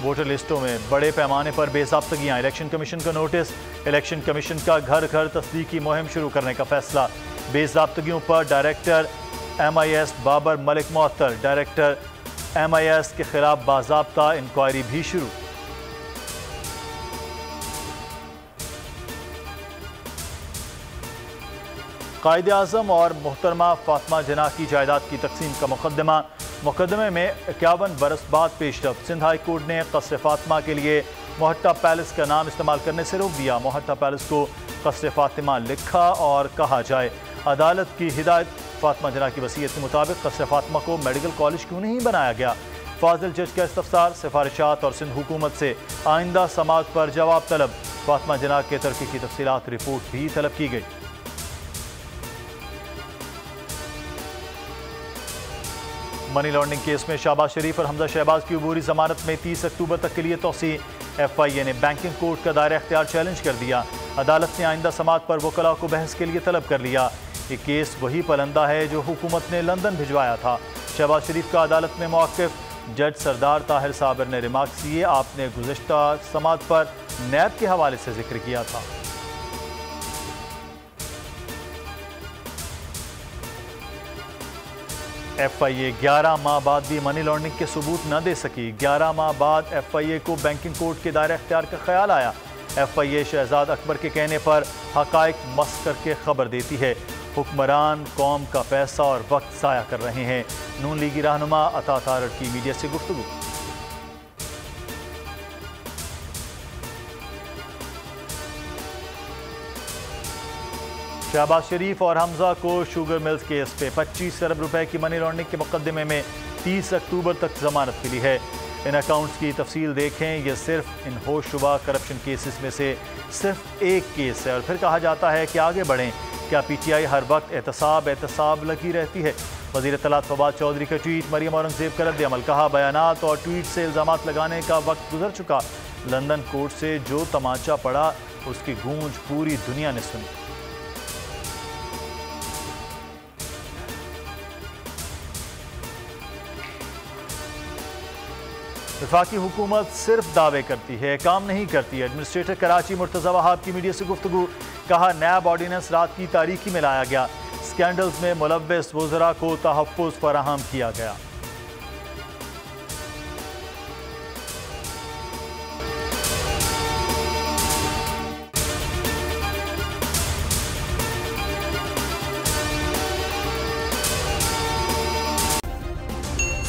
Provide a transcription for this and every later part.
Voter लिस्टों में बड़े पैमाने पर बेज़ाब्तगियाँ, इलेक्शन कमीशन का नोटिस। इलेक्शन कमीशन का घर घर तस्दीकी मुहिम शुरू करने का फैसला। बेज़ाब्तगियों पर डायरेक्टर MIS बाबर मलिक मुअत्तल, डायरेक्टर MIS के खिलाफ बाज़ाब्ता इंक्वायरी भी शुरू। कायदे आज़म और मोहतरमा फातिमा जिन्ना की जायदाद की तकसीम का मुकदमे में 51 बरस बाद पेशरफ। सिंध हाई कोर्ट ने क़स्र फातिमा के लिए मोहट्टा पैलेस का नाम इस्तेमाल करने से रोक दिया। मोहट्टा पैलेस को क़स्र फातिमा लिखा और कहा जाए। अदालत की हिदायत, फातिमा जिन्ना की वसीयत के मुताबिक क़स्र फातिमा को मेडिकल कॉलेज क्यों नहीं बनाया गया। फाजिल जज का इस्तफसार, सिफारिशात और सिंध हुकूमत से आइंदा समाअत पर जवाब तलब। फातिमा जिन्ना के तरक्की की तफसीलात रिपोर्ट भी तलब की गई। मनी लॉन्ड्रिंग केस में शहबाज शरीफ और हमजा शहबाज की अबूरी जमानत में 30 अक्टूबर तक के लिए तोसी। FIA ने बैंकिंग कोर्ट का दायरा इख्तियार चैलेंज कर दिया। अदालत ने आइंदा समाअत पर वकला को बहस के लिए तलब कर लिया। ये केस वही पलंदा है जो हुकूमत ने लंदन भिजवाया था। शहबाज शरीफ का अदालत में मौक़िफ़, जज सरदार ताहिर साबिर ने रिमार्क्स किए। आपने गुज़श्ता समाअत पर नैब के हवाले से जिक्र किया था। FIA 11 माह बाद भी मनी लॉन्ड्रिंग के सबूत न दे सकी। 11 माह बाद FIA को बैंकिंग कोर्ट के दायरा इख्तियार का ख्याल आया। FIA शहजाद अकबर के कहने पर हक़ाइक़ मस करके खबर देती है। हुक्मरान कौम का पैसा और वक्त ज़ाया कर रहे हैं। नून लीगी रहनुमा अता तारड़ की मीडिया से गुफ्तगू। शहबाज शरीफ और हमजा को शुगर मिल्स केस पे 25 अरब रुपए की मनी लॉन्ड्रिंग के मुकदमे में 30 अक्टूबर तक जमानत मिली है। इन अकाउंट्स की तफसील देखें। यह सिर्फ इन होशरुबा करप्शन केसेस में से सिर्फ एक केस है। और फिर कहा जाता है कि आगे बढ़ें। क्या PTI हर वक्त एहतसाब लगी रहती है। वज़ीर इत्तलात फवाद चौधरी का ट्वीट, मरियम औरंगज़ेब का रद्द-ए-अमल। कहा, बयानात और ट्वीट से इल्ज़ामात लगाने का वक्त गुजर चुका। लंदन कोर्ट से जो तमाचा पड़ा उसकी गूंज पूरी दुनिया ने सुनी। वफाकी हुकूमत सिर्फ दावे करती है, काम नहीं करती। एडमिनिस्ट्रेटर कराची मुर्तज़ा वहाब की मीडिया से गुफ्तगू। कहा, नैब ऑर्डिनेंस रात की तारीखी में लाया गया। स्कैंडल्स में मुलव्वस वज़रा को तहफ़्फ़ुज़ फराहम किया गया।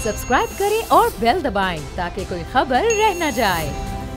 सब्सक्राइब करें और बेल दबाएं ताकि कोई खबर रह न जाए।